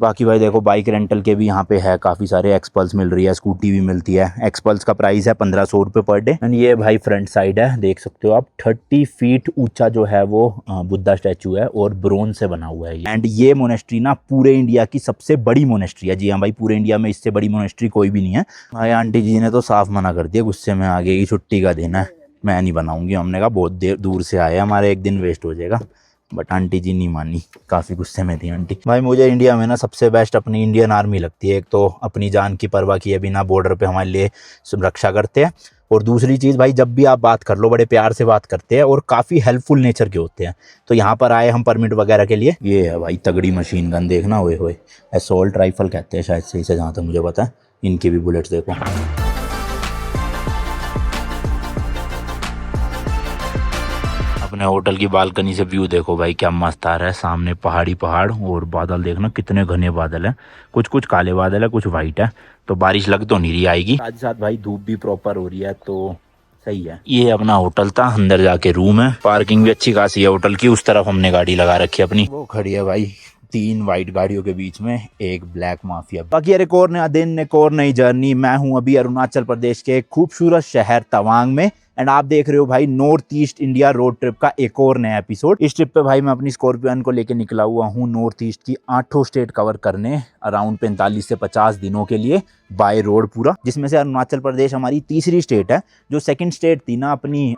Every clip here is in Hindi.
बाकी भाई देखो बाइक रेंटल के भी यहाँ पे है काफ़ी सारे, एक्सपल्स मिल रही है, स्कूटी भी मिलती है। एक्सपल्स का प्राइस है 1500 रुपये पर डे। एंड ये भाई फ्रंट साइड है, देख सकते हो आप, 30 फीट ऊंचा जो है वो बुद्धा स्टैचू है और ब्रोंज से बना हुआ है। एंड ये मोनेस्ट्री ना पूरे इंडिया की सबसे बड़ी मोनेस्ट्री है। जी हाँ भाई, पूरे इंडिया में इससे बड़ी मोनेस्ट्री कोई भी नहीं है। भाई आंटी जी ने तो साफ मना कर दिया, गुस्से में आ गई, छुट्टी का दिन है, मैं नहीं बनाऊंगी। हमने कहा बहुत देर दूर से आए, हमारे एक दिन वेस्ट हो जाएगा, बट आंटी जी नहीं मानी, काफ़ी गुस्से में थी आंटी। भाई मुझे इंडिया में ना सबसे बेस्ट अपनी इंडियन आर्मी लगती है। एक तो अपनी जान की परवाह किए बिना बॉर्डर पे हमारे लिए रक्षा करते हैं, और दूसरी चीज़ भाई जब भी आप बात कर लो बड़े प्यार से बात करते हैं और काफ़ी हेल्पफुल नेचर के होते हैं। तो यहाँ पर आए हम परमिट वगैरह के लिए। ये है भाई तगड़ी मशीन गन, देखना, होए होए, असॉल्ट राइफल कहते हैं शायद से इसे, जहाँ तक मुझे पता है। इनकी भी बुलेट्स देखो। अपने होटल की बालकनी से व्यू देखो भाई, क्या मस्त आ रहा है। सामने पहाड़ी पहाड़, और बादल देखना कितने घने बादल हैं, कुछ कुछ काले बादल है, कुछ वाइट है, तो बारिश लग तो नहीं रही आएगी। साथ साथ भाई धूप भी प्रॉपर हो रही है, तो सही है। ये अपना होटल था, अंदर जाके रूम है। पार्किंग भी अच्छी खासी है होटल की, उस तरफ हमने गाड़ी लगा रखी है अपनी, वो खड़ी है भाई 3 वाइट गाड़ियों के बीच में एक ब्लैक माफिया। बाकी एक और नया दिन, एक और नई जर्नी। मैं हूं अभी अरुणाचल प्रदेश के एक खूबसूरत शहर तवांग में, एंड आप देख रहे हो भाई north east India road trip का एक और नया एपिसोड। इस ट्रिप पे भाई मैं अपनी स्कॉर्पियन को लेके निकला हुआ हूँ नॉर्थ ईस्ट की 8 स्टेट कवर करने, अराउंड 45 से 50 दिनों के लिए बाय रोड पूरा, जिसमें से अरुणाचल प्रदेश हमारी तीसरी स्टेट है। जो सेकंड स्टेट थी ना अपनी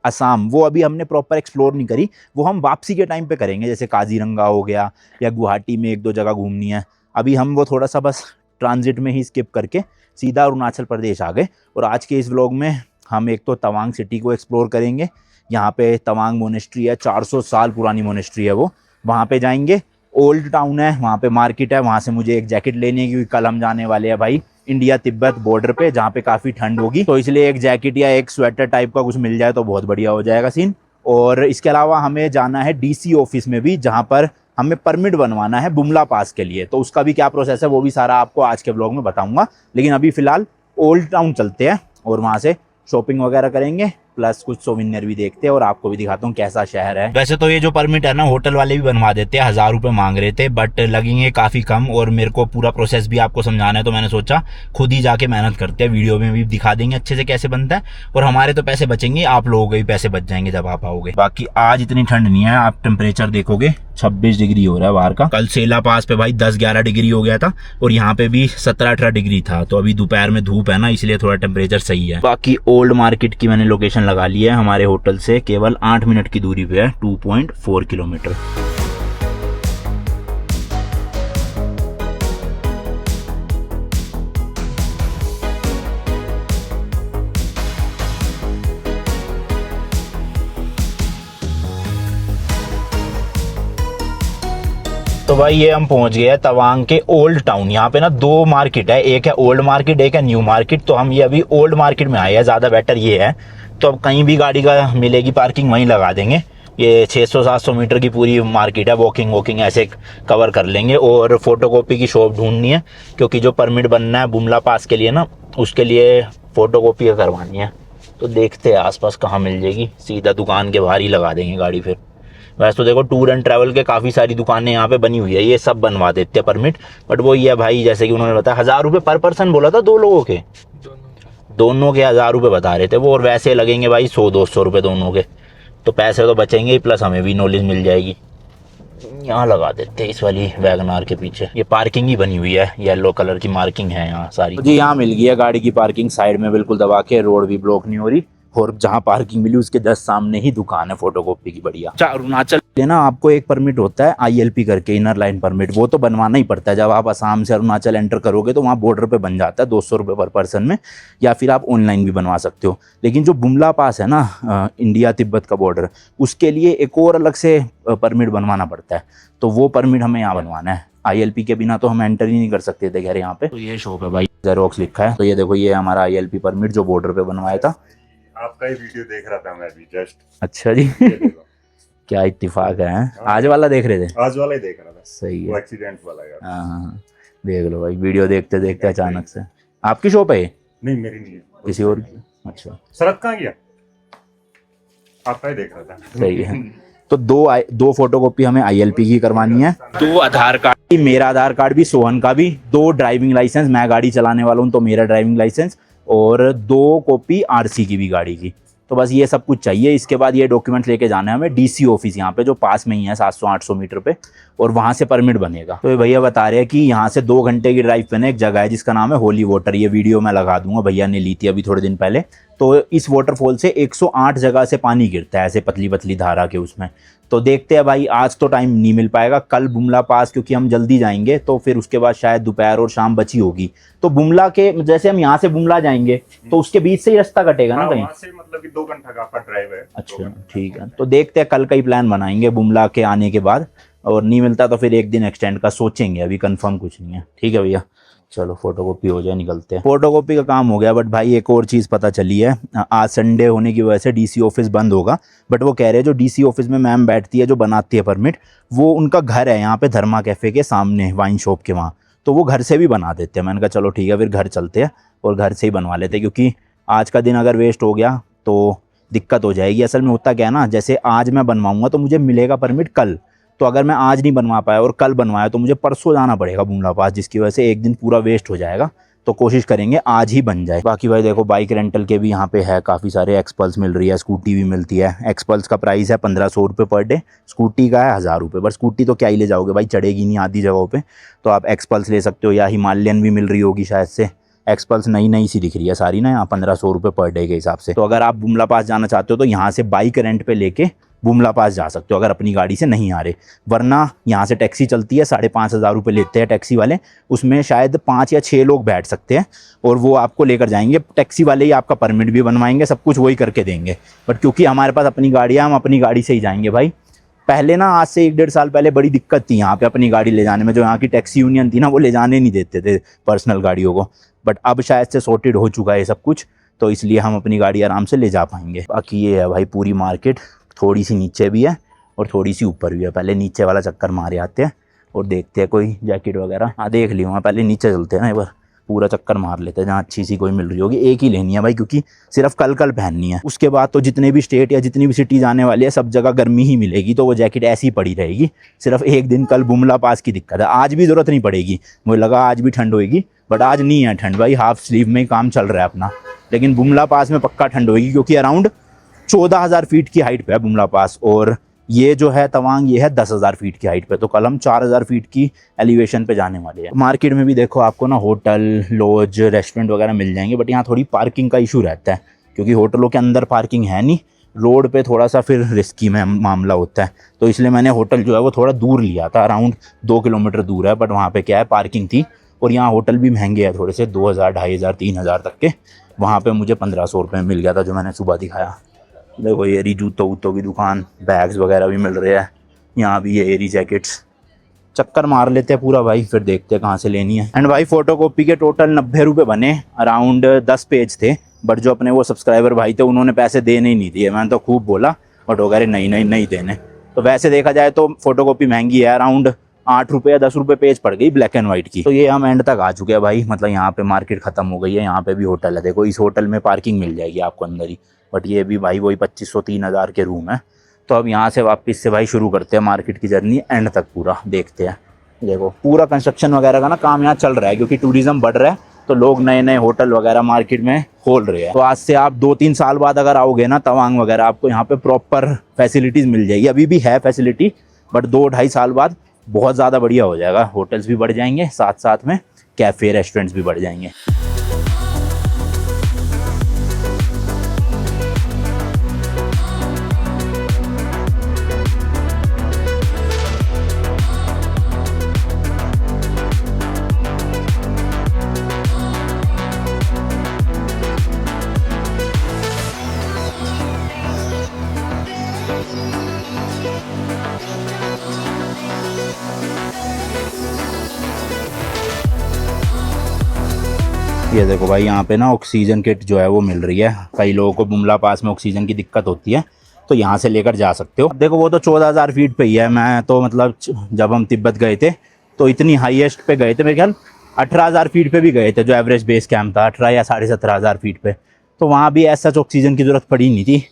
असम, वो अभी हमने प्रॉपर एक्सप्लोर नहीं करी, वो हम वापसी के टाइम पे करेंगे। जैसे काजीरंगा हो गया, या गुवाहाटी में 1-2 जगह घूमनी है, अभी हम वो थोड़ा सा बस ट्रांजिट में ही स्किप करके सीधा अरुणाचल प्रदेश आ गए। और आज के इस व्लॉग में हम एक तो तवांग सिटी को एक्सप्लोर करेंगे। यहाँ पे तवांग मोनेस्ट्री है, 400 साल पुरानी मोनेस्ट्री है वो, वहाँ पे जाएंगे। ओल्ड टाउन है, वहाँ पे मार्केट है, वहाँ से मुझे एक जैकेट लेनी है, क्योंकि कल हम जाने वाले हैं भाई इंडिया तिब्बत बॉर्डर पे, जहाँ पे काफ़ी ठंड होगी, तो इसलिए एक जैकेट या एक स्वेटर टाइप का कुछ मिल जाए तो बहुत बढ़िया हो जाएगा सीन। और इसके अलावा हमें जाना है डीसी ऑफिस में भी, जहाँ पर हमें परमिट बनवाना है बुमला पास के लिए, तो उसका भी क्या प्रोसेस है वो भी सारा आपको आज के ब्लॉग में बताऊंगा। लेकिन अभी फिलहाल ओल्ड टाउन चलते हैं और वहाँ से शॉपिंग वगैरह करेंगे, प्लस कुछ सोविनियर भी देखते हैं और आपको भी दिखाता हूँ कैसा शहर है। वैसे तो ये जो परमिट है ना होटल वाले भी बनवा देते हैं, 1000 रुपये मांग रहे थे, बट लगेंगे काफी कम, और मेरे को पूरा प्रोसेस भी आपको समझाना है, तो मैंने सोचा खुद ही जाके मेहनत करते हैं, वीडियो में भी दिखा देंगे अच्छे से कैसे बनता है, और हमारे तो पैसे बचेंगे, आप लोगों के भी पैसे बच जाएंगे जब आप आओगे। बाकी आज इतनी ठंड नहीं है, आप टेम्परेचर देखोगे 26 डिग्री हो रहा है बाहर का। कल सेला पास पे भाई 10-11 डिग्री हो गया था, और यहाँ पे भी 17-18 डिग्री था, तो अभी दोपहर में धूप है ना, इसलिए थोड़ा टेम्परेचर सही है। बाकी ओल्ड मार्केट की मैंने लोकेशन लगा ली है, हमारे होटल से केवल 8 मिनट की दूरी पे है, 2.4 किलोमीटर। तो भाई ये हम पहुंच गए हैं तवांग के ओल्ड टाउन। यहाँ पे ना 2 मार्केट है, एक है ओल्ड मार्केट, एक है न्यू मार्केट। तो हम ये अभी ओल्ड मार्केट में आए हैं, ज़्यादा बेटर ये है। तो अब कहीं भी गाड़ी का मिलेगी पार्किंग वहीं लगा देंगे। ये 600-700 मीटर की पूरी मार्केट है, वॉकिंग ऐसे कवर कर लेंगे। और फोटोकॉपी की शॉप ढूंढनी है, क्योंकि जो परमिट बनना है बुमला पास के लिए ना, उसके लिए फोटोकॉपी करवानी है। तो देखते हैं आसपास कहाँ मिल जाएगी, सीधा दुकान के बाहर ही लगा देंगे गाड़ी फिर। वैसे तो देखो टूर एंड ट्रैवल के काफ़ी सारी दुकानें यहाँ पे बनी हुई है, ये सब बनवा देते हैं परमिट, बट वो ये भाई जैसे कि उन्होंने बताया 1000 रुपये पर पर्सन बोला था, 2 लोगों के, दोनों के 1000 रुपये बता रहे थे वो, और वैसे लगेंगे भाई 100-200 रुपये दोनों के, तो पैसे तो बचेंगे ही, प्लस हमें भी नॉलेज मिल जाएगी। यहाँ लगा देते हैं इस वाली वैगनार के पीछे, ये पार्किंग ही बनी हुई है, येलो कलर की मार्किंग है यहाँ सारी। जी यहाँ मिल गई है गाड़ी की पार्किंग, साइड में बिल्कुल दबा के, रोड भी ब्लॉक नहीं हो रही, और जहाँ पार्किंग मिली उसके जस्ट सामने ही दुकान है फोटोकॉपी की, बढ़िया। अच्छा अरुणाचल ना आपको एक परमिट होता है ILP करके, इनर लाइन परमिट, वो तो बनवाना ही पड़ता है। जब आप असम से अरुणाचल एंटर करोगे तो वहाँ बॉर्डर पे बन जाता है 200 रुपये पर पर्सन में, या फिर आप ऑनलाइन भी बनवा सकते हो। लेकिन जो बुमला पास है ना इंडिया तिब्बत का बॉर्डर, उसके लिए एक और अलग से परमिट बनवाना पड़ता है, तो वो परमिट हमें यहाँ बनवाना है। ILP के बिना तो हम एंटर ही नहीं कर सकते थे खैर यहाँ पे। तो ये शॉप है भाई, जेरोक्स लिखा है, तो ये देखो ये हमारा ILP परमिट जो बॉर्डर पे बनवाया था। आपका ही वीडियो देख रहा था मैं अभी जस्ट। अच्छा जी क्या इत्तेफाक है, आज वाला देख रहे थे? आज वाला ही देख रहा था। सही है, वो एक्सीडेंट वाला यार। हाँ देख लो भाई, वीडियो देखते देखते अचानक से। आपकी शॉप है? नहीं मेरी नहीं है, किसी और की। अच्छा शरद कहाँ गया? आपका ही देख रहा था। सही है। तो दो फोटोकॉपी हमें ILP की करवानी है, 2 आधार कार्ड मेरा आधार कार्ड भी, सोहन का भी, 2 ड्राइविंग लाइसेंस, मैं गाड़ी चलाने वाला हूँ तो मेरा ड्राइविंग लाइसेंस, और 2 कॉपी आरसी की भी गाड़ी की। तो बस ये सब कुछ चाहिए। इसके बाद ये डॉक्यूमेंट लेके जाना है हमें डीसी ऑफिस, यहाँ पे जो पास में ही है 700-800 मीटर पे, और वहाँ से परमिट बनेगा। तो ये भैया बता रहे हैं कि यहाँ से 2 घंटे की ड्राइव पे ना एक जगह है जिसका नाम है होली वाटर। ये वीडियो मैं लगा दूंगा, भैया ने ली थी अभी थोड़े दिन पहले। तो इस वाटरफॉल से 108 जगह से पानी गिरता है ऐसे पतली पतली धारा के उसमें। तो देखते हैं भाई, आज तो टाइम नहीं मिल पाएगा, कल बुमला पास क्योंकि हम जल्दी जाएंगे तो फिर उसके बाद शायद दोपहर और शाम बची होगी। तो बुमला के जैसे हम यहाँ से बुमला जाएंगे तो उसके बीच से ही रास्ता कटेगा ना कहीं? वहाँ से मतलब कि 2 घंटा का आपका ड्राइव है। अच्छा ठीक है, तो देखते हैं, कल का ही प्लान बनाएंगे बुमला के आने के बाद, और नहीं मिलता तो फिर एक दिन एक्सटेंड का सोचेंगे, अभी कंफर्म कुछ नहीं है। ठीक है भैया, चलो फोटोकॉपी हो जाए, निकलते हैं। फोटोकॉपी का काम हो गया, बट भाई एक और चीज़ पता चली है, आज संडे होने की वजह से डीसी ऑफिस बंद होगा। बट वो कह रहे हैं जो डीसी ऑफिस में मैम बैठती है जो बनाती है परमिट, वो उनका घर है यहाँ पे धर्मा कैफ़े के सामने, वाइन शॉप के वहाँ, तो वो घर से भी बना देते हैं। मैंने कहा चलो ठीक है, फिर घर चलते हैं और घर से ही बनवा लेते हैं, क्योंकि आज का दिन अगर वेस्ट हो गया तो दिक्कत हो जाएगी। असल में होता क्या है ना, जैसे आज मैं बनवाऊँगा तो मुझे मिलेगा परमिट कल, तो अगर मैं आज नहीं बनवा पाया और कल बनवाया तो मुझे परसों जाना पड़ेगा बुमला पास, जिसकी वजह से एक दिन पूरा वेस्ट हो जाएगा। तो कोशिश करेंगे आज ही बन जाए। बाकी भाई देखो, बाइक रेंटल के भी यहाँ पे है काफ़ी सारे, एक्सपल्स मिल रही है, स्कूटी भी मिलती है। एक्सपल्स का प्राइस है 1500 रुपये पर डे, स्कूटी का है 1000 रुपये। पर स्कूटी तो क्या ही ले जाओगे भाई, चढ़ेगी नहीं आधी जगहों पर, तो आप एक्सपल्स ले सकते हो, या हिमालयन भी मिल रही होगी शायद से। एक्सपल्स नई नई सी दिख रही है सारी ना यहाँ, 1500 रुपये पर डे के हिसाब से। तो अगर आप बुमला पास जाना चाहते हो तो यहाँ से बाइक रेंट पे लेके बुमला पास जा सकते हो अगर अपनी गाड़ी से नहीं आ रहे। वरना यहाँ से टैक्सी चलती है, 5500 रुपये लेते हैं टैक्सी वाले, उसमें शायद 5 या 6 लोग बैठ सकते हैं, और वो आपको लेकर जाएंगे। टैक्सी वाले ही आपका परमिट भी बनवाएंगे, सब कुछ वही करके देंगे। बट क्योंकि हमारे पास अपनी गाड़ी है, हम अपनी गाड़ी से ही जाएंगे भाई। पहले ना, आज से 1-1.5 साल पहले बड़ी दिक्कत थी यहाँ पे अपनी गाड़ी ले जाने में, जो यहाँ की टैक्सी यूनियन थी ना, वो ले जाने नहीं देते थे पर्सनल गाड़ियों को। बट अब शायद से सॉर्टेड हो चुका है ये सब कुछ, तो इसलिए हम अपनी गाड़ी आराम से ले जा पाएंगे। बाकी ये है भाई पूरी मार्केट, थोड़ी सी नीचे भी है और थोड़ी सी ऊपर भी है। पहले नीचे वाला चक्कर मारे आते हैं और देखते हैं कोई जैकेट वगैरह, हाँ देख ली वहाँ, पहले नीचे चलते हैं ना, एक बार पूरा चक्कर मार लेते हैं जहाँ अच्छी सी कोई मिल रही होगी। एक ही लेनी है भाई, क्योंकि सिर्फ कल पहननी है। उसके बाद तो जितने भी स्टेट या जितनी भी सिटी जाने वाली है सब जगह गर्मी ही मिलेगी, तो वो जैकेट ऐसी ही पड़ी रहेगी। सिर्फ एक दिन कल बुमला पास की दिक्कत है, आज भी ज़रूरत नहीं पड़ेगी। मुझे लगा आज भी ठंड होएगी, बट आज नहीं है ठंड भाई, हाफ स्लीव में ही काम चल रहा है अपना। लेकिन बुमला पास में पक्का ठंड होएगी, क्योंकि अराउंड 14,000 फीट की हाइट पे है बुमला पास, और ये जो है तवांग ये है 10,000 फीट की हाइट पे। तो कल हम 4,000 फीट की एलिवेशन पे जाने वाले हैं। मार्केट में भी देखो आपको ना होटल, लॉज, रेस्टोरेंट वगैरह मिल जाएंगे, बट यहाँ थोड़ी पार्किंग का इशू रहता है, क्योंकि होटलों के अंदर पार्किंग है नहीं, रोड पे थोड़ा सा फिर रिस्की में मामला होता है। तो इसलिए मैंने होटल जो है वो थोड़ा दूर लिया था, अराउंड 2 किलोमीटर दूर है, बट वहाँ पे क्या है पार्किंग थी। और यहाँ होटल भी महंगे हैं थोड़े से, 2,000, 2,500, 3,000 तक के। वहाँ पे मुझे 1500 रुपये में मिल गया था, जो मैंने सुबह दिखाया। देखो ये एरी जूतों वूतों की दुकान, बैग्स वगैरह भी मिल रहे हैं। यहाँ भी ये एरी जैकेट्स। चक्कर मार लेते हैं पूरा भाई, फिर देखते हैं कहाँ से लेनी है। एंड भाई फोटोकॉपी के टोटल 90 रुपये बने, अराउंड 10 पेज थे। बट जो अपने वो सब्सक्राइबर भाई थे उन्होंने पैसे देने ही नहीं दिए। मैंने तो खूब बोला, बट वो कह रहे नहीं देने। तो वैसे देखा जाए तो फोटोकॉपी महंगी है, अराउंड 8 रुपये या 10 रुपये पेज पड़ गई ब्लैक एंड वाइट की। तो ये हम एंड तक आ चुके हैं भाई, मतलब यहाँ पे मार्केट खत्म हो गई है। यहाँ पे भी होटल है, देखो इस होटल में पार्किंग मिल जाएगी आपको अंदर ही। बट ये भी भाई वही 2500-3000 के रूम है। तो अब यहाँ से वापस से भाई शुरू करते हैं मार्केट की जर्नी, एंड तक पूरा देखते हैं। देखो पूरा कंस्ट्रक्शन वगैरह का ना काम यहाँ चल रहा है, क्योंकि टूरिज्म बढ़ रहा है, तो लोग नए नए होटल वगैरह मार्केट में खोल रहे हैं। तो आज से आप 2-3 साल बाद अगर आओगे ना तवांग वगैरह, आपको यहाँ पे प्रॉपर फैसिलिटीज़ मिल जाएगी। अभी भी है फैसिलिटी, बट 2-2.5 साल बाद बहुत ज़्यादा बढ़िया हो जाएगा। होटल्स भी बढ़ जाएंगे, साथ साथ में कैफ़े, रेस्टोरेंट्स भी बढ़ जाएंगे। ये देखो भाई यहाँ पे ना ऑक्सीजन किट जो है वो मिल रही है। कई लोगों को बुमला पास में ऑक्सीजन की दिक्कत होती है, तो यहाँ से लेकर जा सकते हो। अब देखो वो तो 14,000 फीट पे ही है। मैं तो मतलब जब हम तिब्बत गए थे तो इतनी हाईएस्ट पे गए थे, मेरे ख्याल 18,000 फीट पे भी गए थे, जो एवरेज बेस कैंप था 18 या 17,500 फीट पे। तो वहाँ भी ऐसा ऑक्सीजन की ज़रूरत पड़ी नहीं थी।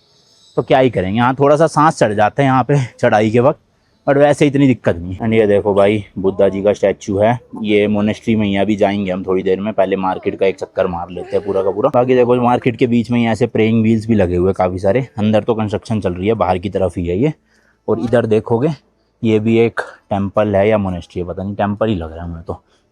तो क्या ही करेंगे, यहाँ थोड़ा सा सांस चढ़ जाता है यहाँ पे चढ़ाई के वक्त, बट वैसे इतनी दिक्कत नहीं। एंड ये देखो भाई बुद्धा जी का स्टैचू है, ये मोनेस्ट्री में ही अभी जाएंगे हम थोड़ी देर में, पहले मार्केट का एक चक्कर मार लेते हैं पूरा का पूरा। बाकी देखो मार्केट के बीच में ही ऐसे प्रेइंग व्हील्स भी लगे हुए काफ़ी सारे, अंदर तो कंस्ट्रक्शन चल रही है, बाहर की तरफ ही है ये। और इधर देखोगे ये भी एक टेम्पल है या मोनेस्ट्री है, पता नहीं, टेम्पल ही लग रहा है हमें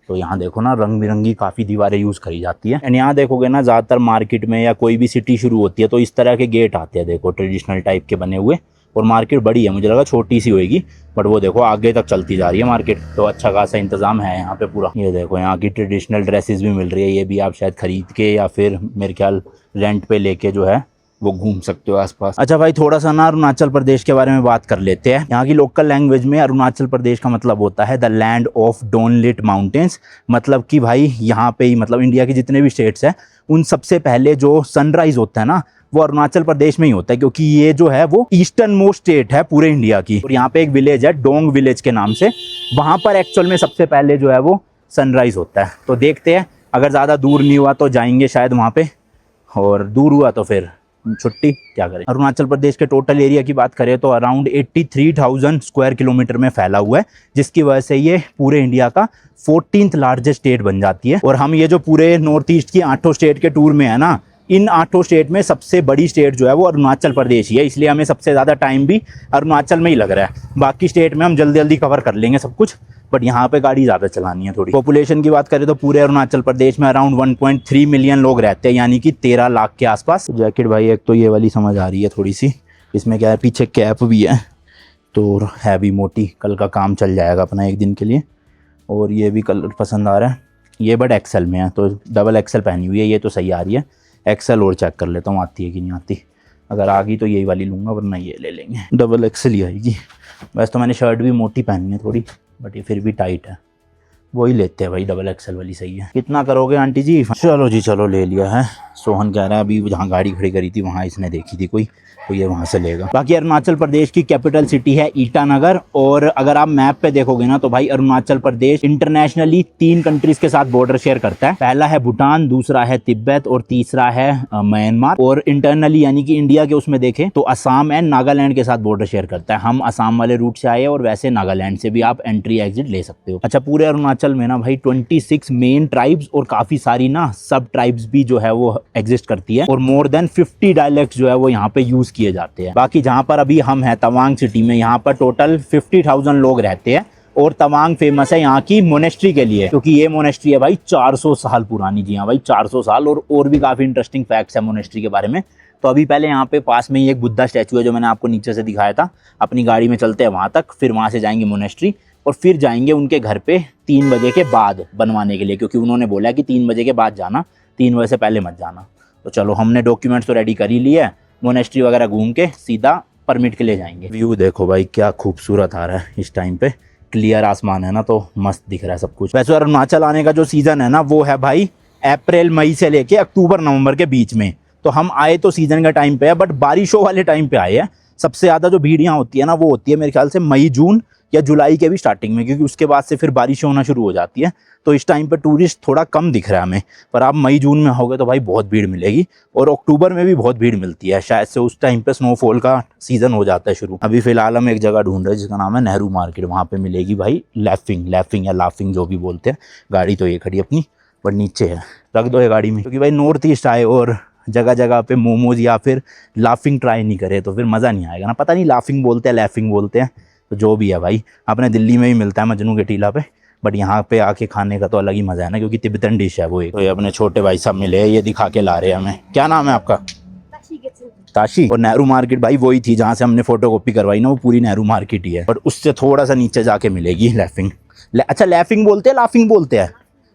तो यहाँ देखो ना रंग बिरंगी काफ़ी दीवारें यूज़ करी जाती है। एंड यहाँ देखोगे ना ज़्यादातर मार्केट में या कोई भी सिटी शुरू होती है तो इस तरह के गेट आते हैं, देखो ट्रेडिशनल टाइप के बने हुए। और मार्केट बड़ी है, मुझे लगा छोटी सी होगी, बट वो देखो आगे तक चलती जा रही है मार्केट, तो अच्छा खासा इंतजाम है यहाँ पे पूरा। ये देखो यहाँ की ट्रेडिशनल ड्रेसेस भी मिल रही है, ये भी आप शायद खरीद के या फिर मेरे ख्याल रेंट पे लेके जो है वो घूम सकते हो आसपास। अच्छा भाई थोड़ा सा ना अरुणाचल प्रदेश के बारे में बात कर लेते हैं। यहाँ की लोकल लैंग्वेज में अरुणाचल प्रदेश का मतलब होता है द लैंड ऑफ डोनलिट माउंटेन्स, मतलब कि भाई यहाँ पे ही, मतलब इंडिया के जितने भी स्टेट्स हैं उन सबसे पहले जो सनराइज होता है ना वो अरुणाचल प्रदेश में ही होता है, क्योंकि ये जो है वो ईस्टर्न मोस्ट स्टेट है पूरे इंडिया की। और यहाँ पे एक विलेज है डोंग विलेज के नाम से, वहाँ पर एक्चुअल में सबसे पहले जो है वो सनराइज होता है। तो देखते हैं, अगर ज़्यादा दूर नहीं हुआ तो जाएंगे शायद वहाँ पे, और दूर हुआ तो फिर छुट्टी, क्या करें। अरुणाचल प्रदेश के टोटल एरिया की बात करें तो अराउंड 83,000 स्क्वायर किलोमीटर में फैला हुआ है, जिसकी वजह से ये पूरे इंडिया का 14th लार्जेस्ट स्टेट बन जाती है। और हम ये जो पूरे नॉर्थ ईस्ट की 8 स्टेट के टूर में है ना, इन 8 स्टेट में सबसे बड़ी स्टेट जो है वो अरुणाचल प्रदेश ही है, इसलिए हमें सबसे ज़्यादा टाइम भी अरुणाचल में ही लग रहा है। बाकी स्टेट में हम जल्दी जल्दी कवर कर लेंगे सब कुछ, बट यहाँ पे गाड़ी ज़्यादा चलानी है थोड़ी। पॉपुलेशन की बात करें तो पूरे अरुणाचल प्रदेश में अराउंड 1.3 मिलियन लोग रहते हैं, यानी कि 13 लाख के आसपास। जैकेट भाई एक तो ये वाली समझ आ रही है थोड़ी सी, इसमें क्या है पीछे कैप भी है तो है भी मोटी, कल का काम चल जाएगा अपना एक दिन के लिए। और ये भी कलर पसंद आ रहा है, ये बट एक्सेल में है तो डबल एक्सेल पहनी हुई है, ये तो सही आ रही है। एक्सेल और चेक कर लेता हूँ आती है कि नहीं आती, अगर आ गई तो यही वाली लूँगा, वरना ये ले लेंगे, डबल एक्सेल ही आएगी। वैसे तो मैंने शर्ट भी मोटी पहनी है थोड़ी, बट ये फिर भी टाइट है, वही लेते हैं भाई, डबल एक्सेल वाली सही है। कितना करोगे आंटी जी? चलो जी चलो ले लिया है। सोहन कह रहा है अभी जहाँ गाड़ी खड़ी करी थी वहाँ इसने देखी थी कोई, तो ये वहाँ से लेगा। बाकी अरुणाचल प्रदेश की कैपिटल सिटी है ईटानगर, और अगर आप मैप पे देखोगे ना तो भाई अरुणाचल प्रदेश इंटरनेशनली 3 कंट्रीज के साथ बॉर्डर शेयर करता है। पहला है भूटान, दूसरा है तिब्बत और तीसरा है म्यांमार। और इंटरनली यानी कि इंडिया के उसमें देखें तो असम एंड नागालैंड के साथ बॉर्डर शेयर करता है। हम असम वाले रूट से आए और वैसे नागालैंड से भी आप एंट्री एग्जिट ले सकते हो। अच्छा पूरे अरुणाचल में ना भाई 26 मेन ट्राइब्स और काफी सारी ना सब ट्राइब्स भी जो है वो एग्जिस्ट करती है, और मोर देन 50 डायलेक्ट जो है वो यहाँ पे यूज किए जाते हैं। बाकी जहाँ पर अभी हम हैं तवांग सिटी में, यहाँ पर टोटल 50,000 लोग रहते हैं। और तवांग फेमस है यहाँ की मोनेस्ट्री के लिए, क्योंकि ये मोनेस्ट्री है भाई 400 साल पुरानी। जी हाँ भाई 400 साल। और भी काफी इंटरेस्टिंग फैक्ट्स है मोनेस्ट्री के बारे में। तो अभी पहले यहाँ पे पास में ही एक बुद्धा स्टैचू है जो मैंने आपको नीचे से दिखाया था, अपनी गाड़ी में चलते हैं वहाँ तक, फिर वहाँ से जाएंगे मोनेस्ट्री और फिर जाएंगे उनके घर पे 3 बजे के बाद बनवाने के लिए, क्योंकि उन्होंने बोला कि 3 बजे के बाद जाना, 3 बजे से पहले मत जाना। तो चलो हमने डॉक्यूमेंट्स तो रेडी कर ही लिए, मोनेस्ट्री वगैरह घूम के सीधा परमिट के लिए जाएंगे। व्यू देखो भाई क्या खूबसूरत आ रहा है इस टाइम पे, क्लियर आसमान है ना तो मस्त दिख रहा है सब कुछ। वैसे अरुणाचल आने का जो सीज़न है ना वो है भाई अप्रैल मई से लेके अक्टूबर नवंबर के बीच में। तो हम आए तो सीजन के टाइम पे है, बट बारिशों वाले टाइम पे आए हैं। सबसे ज़्यादा जो भीड़ यहाँ होती है ना वो होती है मेरे ख्याल से मई जून या जुलाई के भी स्टार्टिंग में, क्योंकि उसके बाद से फिर बारिश होना शुरू हो जाती है। तो इस टाइम पे टूरिस्ट थोड़ा कम दिख रहा है हमें, पर आप मई जून में होगे तो भाई बहुत भीड़ मिलेगी। और अक्टूबर में भी बहुत भीड़ मिलती है, शायद से उस टाइम पे स्नोफॉल का सीज़न हो जाता है शुरू। अभी फिलहाल हम एक जगह ढूंढ रहे हैं जिसका नाम है नेहरू मार्केट, वहाँ पे मिलेगी भाई लैफिंग या लाफिंग जो भी बोलते हैं। गाड़ी तो ये खड़ी अपनी, पर नीचे है, रख दो ये गाड़ी में, क्योंकि भाई नॉर्थ ईस्ट आए और जगह जगह पे मोमोज या फिर लाफिंग ट्राई नहीं करे तो फिर मज़ा नहीं आएगा ना। पता नहीं लाफिंग बोलते हैं लैफिंग बोलते हैं, तो जो भी है भाई अपने दिल्ली में भी मिलता है मजनू के टीला पे, बट यहाँ पे आके खाने का तो अलग ही मज़ा है ना, क्योंकि तिब्बतन डिश है वो एक। तो ये अपने छोटे भाई साहब मिले, ये दिखा के ला रहे हैं हमें। क्या नाम है आपका? ताशी। और नेहरू मार्केट भाई वही थी जहाँ से हमने फोटो कॉपी करवाई ना, वो पूरी नेहरू मार्केट ही है, और उससे थोड़ा सा नीचे जाके मिलेगी लैफिंग। अच्छा लैफिंग बोलते हैं लाफिंग बोलते हैं?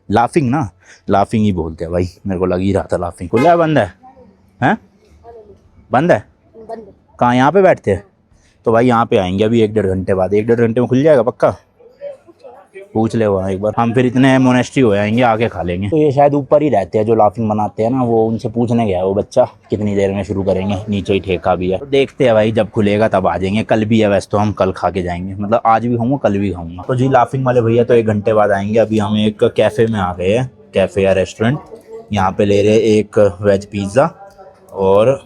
लाफिंग ना, लाफिंग ही बोलते हैं भाई, मेरे को लग ही रहा था लाफिंग। खुला है बंद है? हैं बंद है? कहाँ यहाँ पे बैठते हैं? तो भाई यहाँ पे आएंगे अभी 1-1.5 घंटे बाद। 1-1.5 घंटे में खुल जाएगा पक्का? पूछ ले वहाँ एक बार। हम फिर इतने मोनेस्ट्री हो जाएंगे आके खा लेंगे। तो ये शायद ऊपर ही रहते हैं जो लाफिंग बनाते हैं ना, वो उनसे पूछने गया वो बच्चा कितनी देर में शुरू करेंगे, नीचे ही ठेका भी है। तो देखते हैं भाई जब खुलेगा तब आ जाएंगे। कल भी है वैसे तो, हम कल खा के जाएंगे, मतलब आज भी खाऊंगा कल भी खाऊंगा। तो जी लाफिंग वाले भैया तो 1 घंटे बाद आएंगे। अभी हम एक कैफ़े में आ गए हैं, कैफ़े या रेस्टोरेंट। यहाँ पे ले रहे एक वेज पिज़्ज़ा और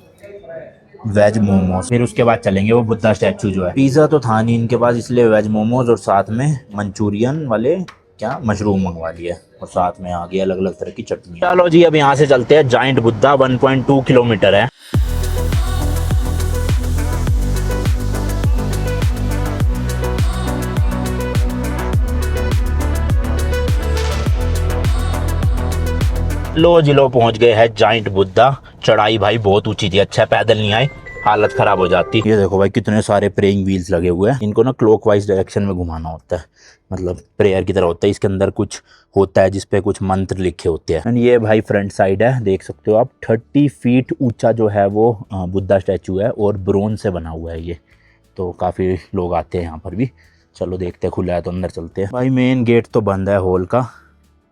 वेज मोमोज, फिर उसके बाद चलेंगे वो बुद्धा स्टैचू जो है। पिज़्ज़ा तो था नहीं इनके पास, इसलिए वेज मोमोज और साथ में मंचूरियन वाले क्या मशरूम मंगवा लिया, और साथ में आ गई अलग अलग तरह की चटनी। चलो जी अब यहाँ से चलते हैं जाइंट बुद्धा, 1.2 किलोमीटर है। लो जी लो पहुंच गए हैं जाइंट बुद्धा। चढ़ाई भाई बहुत ऊंची थी, अच्छा पैदल नहीं आए, हालत खराब हो जाती। ये देखो भाई कितने सारे प्रेइंग व्हील्स लगे हुए हैं, इनको ना क्लॉकवाइज डायरेक्शन में घुमाना होता है, मतलब प्रेयर की तरह होता है। इसके अंदर कुछ होता है जिसपे कुछ मंत्र लिखे होते हैं। एंड ये भाई फ्रंट साइड है, देख सकते हो आप, 30 फीट ऊंचा जो है वो बुद्धा स्टैचू है, और ब्रोंज से बना हुआ है ये, तो काफ़ी लोग आते हैं यहाँ पर भी। चलो देखते हैं, खुला है तो अंदर चलते हैं। भाई मेन गेट तो बंद है हॉल का,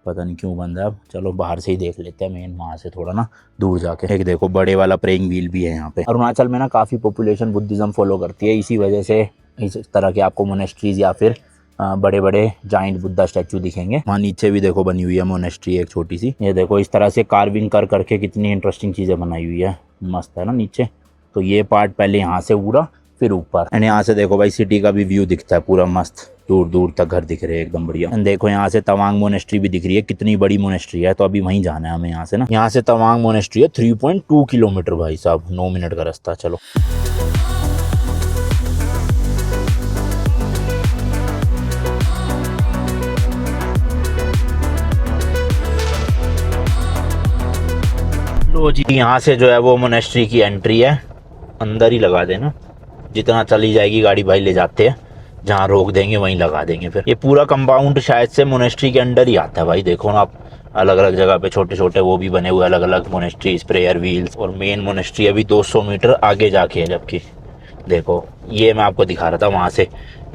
पता नहीं क्यों बंद है। अब चलो बाहर से ही देख लेते हैं, मेन वहाँ से थोड़ा ना दूर जाके। एक देखो बड़े वाला प्रेइंग व्हील भी है यहाँ पे। अरुणाचल में ना काफ़ी पॉपुलेशन बुद्धिज़्म फॉलो करती है, इसी वजह से इस तरह के आपको मोनेस्ट्रीज या फिर बड़े बड़े जाइंट बुद्धा स्टैचू दिखेंगे। वहाँ नीचे भी देखो बनी हुई है मोनेस्ट्री एक छोटी सी, ये देखो इस तरह से कार्विंग कर करके कितनी इंटरेस्टिंग चीज़ें बनाई हुई है, मस्त है ना नीचे। तो ये पार्ट पहले यहाँ से पूरा, फिर ऊपर। एंड यहाँ से देखो भाई सिटी का भी व्यू दिखता है पूरा मस्त, दूर दूर तक घर दिख रहे हैं एकदम बढ़िया। एंड देखो यहाँ से तवांग मोनेस्ट्री भी दिख रही है, कितनी बड़ी मोनेस्ट्री है। तो अभी वहीं जाना है हमें यहाँ से ना, यहाँ से तवांग मोनेस्ट्री है 3.2 किलोमीटर भाई साहब, 9 मिनट का रास्ता। चलो लो जी, यहाँ से जो है वो मोनेस्ट्री की एंट्री है, अंदर ही लगा देना, जितना चली जाएगी गाड़ी भाई ले जाते हैं, जहाँ रोक देंगे वहीं लगा देंगे। फिर ये पूरा कंपाउंड शायद से मोनेस्ट्री के अंडर ही आता है भाई, देखो ना आप, अलग अलग जगह पे छोटे छोटे वो भी बने हुए अलग अलग मोनेस्ट्रीज, प्रेयर व्हील्स। और मेन मोनेस्ट्री अभी 200 मीटर आगे जाके है, जबकि देखो ये मैं आपको दिखा रहा था वहाँ से,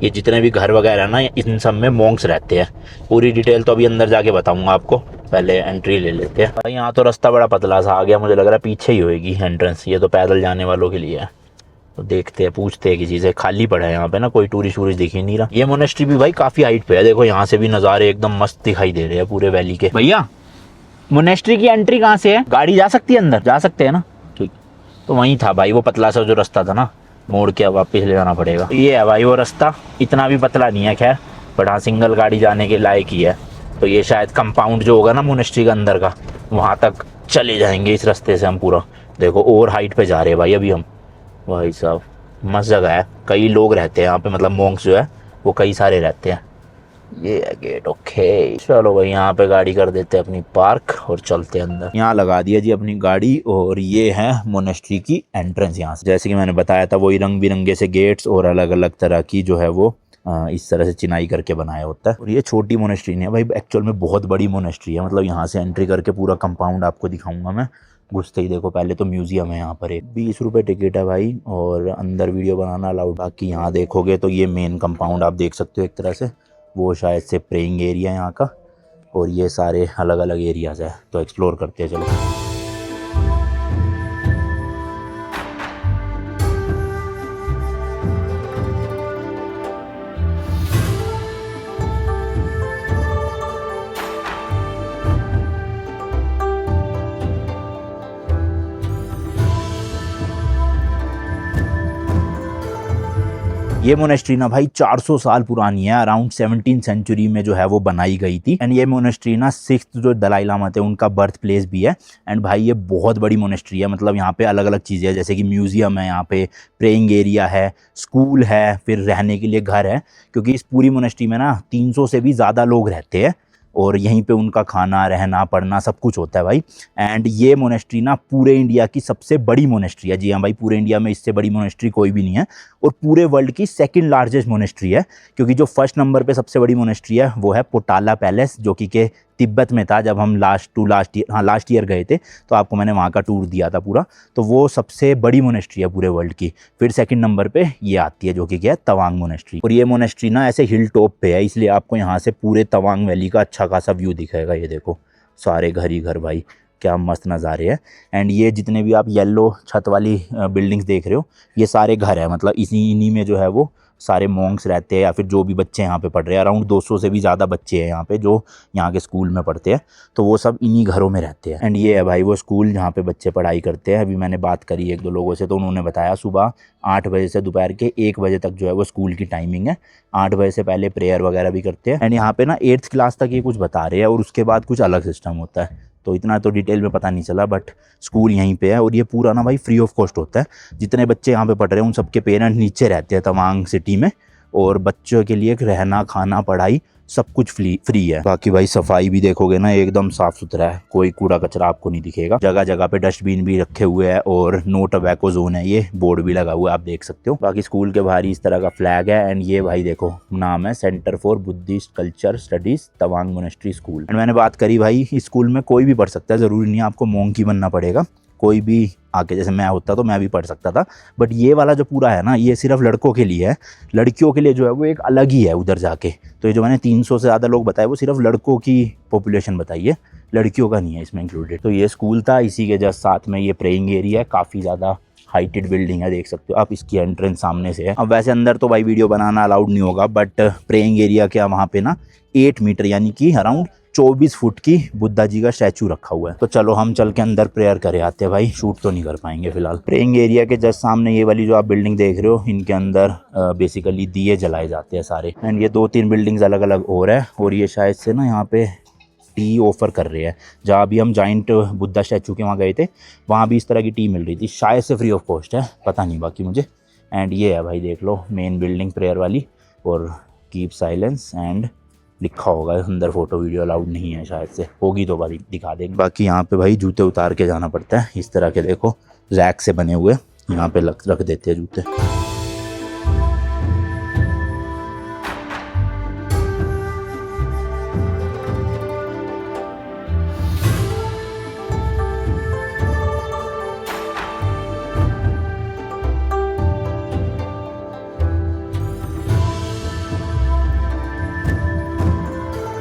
ये जितने भी घर वगैरह ना इन सब में मॉन्क्स रहते हैं। पूरी डिटेल तो अभी अंदर जाके बताऊंगा आपको, पहले एंट्री ले लेते हैं भाई। यहाँ तो रास्ता बड़ा पतला सा आ गया, मुझे लग रहा है पीछे ही होएगी एंट्रेंस, ये तो पैदल जाने वालों के लिए है। तो देखते हैं, पूछते हैं किसी से, खाली पड़ा है यहाँ पे ना, कोई टूरिस्ट दिख ही नहीं रहा। ये मोनेस्ट्री भी भाई काफी हाइट पे है, देखो यहाँ से भी नज़ारे एकदम मस्त दिखाई दे रहे हैं पूरे वैली के। भैया मोनेस्ट्री की एंट्री कहाँ से है? गाड़ी जा सकती है अंदर? जा सकते हैं ना, ठीक। तो वहीं था भाई वो पतला सा जो रास्ता था ना, मोड़ के वापस ले जाना पड़ेगा। ये है भाई वो रास्ता, इतना भी पतला नहीं है खैर, बट हाँ सिंगल गाड़ी जाने के लायक ही है। तो ये शायद कंपाउंड जो होगा ना मोनेस्ट्री के अंदर का, वहाँ तक चले जाएंगे इस रास्ते से हम पूरा। देखो और हाइट पे जा रहे हैं भाई अभी हम। भाई साहब मस्त जगह है, कई लोग रहते हैं यहाँ पे, मतलब मॉन्क्स जो है वो कई सारे रहते हैं। ये है गेट, ओके। चलो भाई यहाँ पे गाड़ी कर देते हैं अपनी पार्क और चलते हैं अंदर। यहाँ लगा दिया जी अपनी गाड़ी, और ये है मोनेस्ट्री की एंट्रेंस। यहाँ से जैसे कि मैंने बताया था वही रंग बिरंगे से गेट्स और अलग अलग तरह की जो है वो इस तरह से चिनाई करके बनाया होता है। और ये छोटी मोनेस्ट्री नहीं है भाई, एक्चुअल में बहुत बड़ी मोनेस्ट्री है। मतलब यहाँ से एंट्री करके पूरा कंपाउंड आपको दिखाऊंगा मैं घुसते ही। देखो पहले तो म्यूजियम है यहाँ पर, एक 20 रुपये टिकट है भाई, और अंदर वीडियो बनाना अलाउड। बाकी यहाँ देखोगे तो ये मेन कंपाउंड आप देख सकते हो एक तरह से, वो शायद से प्रेइंग एरिया यहाँ का, और ये सारे अलग अलग एरियाज है। तो एक्सप्लोर करते हैं चलो। ये मोनेस्ट्री ना भाई 400 साल पुरानी है, अराउंड 17th सेंचुरी में जो है वो बनाई गई थी। एंड ये मोनेस्ट्री ना 6th जो दलाई लामा थे उनका बर्थ प्लेस भी है। एंड भाई ये बहुत बड़ी मोनेस्ट्री है, मतलब यहाँ पे अलग अलग चीज़ें हैं, जैसे कि म्यूजियम है, यहाँ पे प्रेइंग एरिया है, स्कूल है, फिर रहने के लिए घर है, क्योंकि इस पूरी मोनेस्ट्री में ना 300 से भी ज़्यादा लोग रहते हैं, और यहीं पे उनका खाना, रहना, पढ़ना सब कुछ होता है भाई। एंड ये मोनेस्ट्री ना पूरे इंडिया की सबसे बड़ी मोनेस्ट्री है। जी हाँ भाई, पूरे इंडिया में इससे बड़ी मोनेस्ट्री कोई भी नहीं है, और पूरे वर्ल्ड की सेकंड लार्जेस्ट मोनेस्ट्री है, क्योंकि जो फर्स्ट नंबर पे सबसे बड़ी मोनेस्ट्री है वो है पोटाला पैलेस, जो कि के तिब्बत में था। जब हम लास्ट ईयर गए थे तो आपको मैंने वहाँ का टूर दिया था पूरा। तो वो सबसे बड़ी मोनेस्ट्री है पूरे वर्ल्ड की। फिर सेकंड नंबर पे ये आती है, जो कि क्या है, तवांग मोनेस्ट्री। और ये मोनेस्ट्री ना ऐसे हिल टॉप पे है, इसलिए आपको यहाँ से पूरे तवांग वैली का अच्छा खासा व्यू दिखेगा। ये देखो सारे घर ही घर भाई, क्या मस्त नज़ारे हैं। एंड ये जितने भी आप येलो छत वाली बिल्डिंग्स देख रहे हो, ये सारे घर है, मतलब इन्हीं में जो है वो सारे मॉन्क्स रहते हैं या फिर जो भी बच्चे यहाँ पे पढ़ रहे हैं, अराउंड 200 से भी ज़्यादा बच्चे हैं यहाँ पे जो यहाँ के स्कूल में पढ़ते हैं, तो वो सब इन्हीं घरों में रहते हैं। एंड ये है भाई वो स्कूल जहाँ पे बच्चे पढ़ाई करते हैं। अभी मैंने बात करी 1-2 लोगों से, तो उन्होंने बताया सुबह 8 बजे से दोपहर के 1 बजे तक जो है वो स्कूल की टाइमिंग है। 8 बजे से पहले प्रेयर वगैरह भी करते हैं। एंड यहाँ पे ना 8th क्लास तक ये कुछ बता रहे हैं और उसके बाद कुछ अलग सिस्टम होता है, तो इतना तो डिटेल में पता नहीं चला, बट स्कूल यहीं पे है और ये पूरा ना भाई फ्री ऑफ कॉस्ट होता है। जितने बच्चे यहाँ पे पढ़ रहे हैं उन सबके पेरेंट्स नीचे रहते हैं तवांग सिटी में, और बच्चों के लिए रहना खाना पढ़ाई सब कुछ फ्री है। बाकी भाई सफाई भी देखोगे ना एकदम साफ सुथरा है, कोई कूड़ा कचरा आपको नहीं दिखेगा। जगह जगह पे डस्टबिन भी रखे हुए हैं और नो टबैको जोन है, ये बोर्ड भी लगा हुआ है, आप देख सकते हो। बाकी स्कूल के बाहर इस तरह का फ्लैग है। एंड ये भाई देखो नाम है centre for Buddhist culture studies Tawang monastery school. And मैंने बात करी भाई इस स्कूल में कोई भी पढ़ सकता है, ज़रूरी नहीं है आपको मोंक ही बनना पड़ेगा। कोई भी आके, जैसे मैं होता तो मैं भी पढ़ सकता था, बट ये वाला जो पूरा है ना ये सिर्फ लड़कों के लिए है। लड़कियों के लिए जो है वो एक अलग ही है उधर जाके। तो ये जो मैंने 300 से ज़्यादा लोग बताए वो सिर्फ लड़कों की पॉपुलेशन बताई है, लड़कियों का नहीं है इसमें इंक्लूडेड। तो ये स्कूल था, इसी के जस्ट साथ में ये प्रेइंग एरिया है, काफ़ी ज़्यादा हाइटेड बिल्डिंग है, देख सकते हो आप। इसकी एंट्रेंस सामने से है। अब वैसे अंदर तो भाई वीडियो बनाना अलाउड नहीं होगा, बट प्रेइंग एरिया के वहाँ पे ना 8 मीटर यानी कि अराउंड 24 फुट की बुद्धा जी का स्टैचू रखा हुआ है। तो चलो हम चल के अंदर प्रेयर करे आते हैं भाई, शूट तो नहीं कर पाएंगे फिलहाल। प्रेइंग एरिया के जस्ट सामने ये वाली जो आप बिल्डिंग देख रहे हो, इनके अंदर बेसिकली दिए जलाए जाते हैं सारे। एंड ये 2-3 बिल्डिंग्स अलग अलग और है, और ये शायद से ना यहाँ पे टी ऑफर कर रहे हैं। जहाँ अभी हम जॉइंट बुद्धा स्टैचू के वहाँ गए थे, वहाँ भी इस तरह की टी मिल रही थी, शायद से फ्री ऑफ कॉस्ट है, पता नहीं बाकी मुझे। एंड ये है भाई देख लो मेन बिल्डिंग प्रेयर वाली, और कीप साइलेंस एंड लिखा होगा अंदर। फोटो वीडियो अलाउड नहीं है, शायद से होगी तो भाई दिखा देंगे। बाकी यहाँ पे भाई जूते उतार के जाना पड़ता है, इस तरह के देखो रैक से बने हुए यहाँ पे रख देते हैं जूते।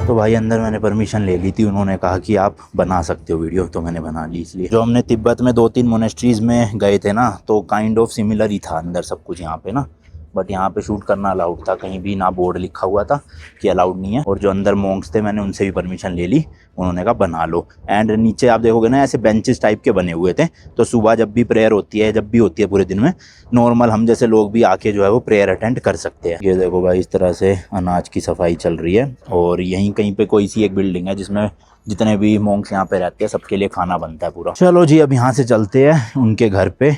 तो भाई अंदर मैंने परमिशन ले ली थी, उन्होंने कहा कि आप बना सकते हो वीडियो, तो मैंने बना ली। इसलिए जो हमने तिब्बत में 2-3 मोनेस्ट्रीज़ में गए थे ना, तो काइंड ऑफ सिमिलर ही था अंदर सब कुछ यहाँ पे ना, बट यहाँ पे शूट करना अलाउड था, कहीं भी ना बोर्ड लिखा हुआ था कि अलाउड नहीं है। और जो अंदर मॉन्क्स थे मैंने उनसे भी परमिशन ले ली, उन्होंने कहा बना लो। एंड नीचे आप देखोगे ना ऐसे बेंचेस टाइप के बने हुए थे, तो सुबह जब भी प्रेयर होती है, जब भी होती है पूरे दिन में, नॉर्मल हम जैसे लोग भी आके जो है वो प्रेयर अटेंड कर सकते हैं। ये देखो भाई इस तरह से अनाज की सफाई चल रही है, और यहीं कहीं पे कोई सी एक बिल्डिंग है जिसमें जितने भी मॉन्क्स यहाँ पे रहते हैं सबके लिए खाना बनता है पूरा। चलो जी अब यहाँ से चलते हैं उनके घर पे,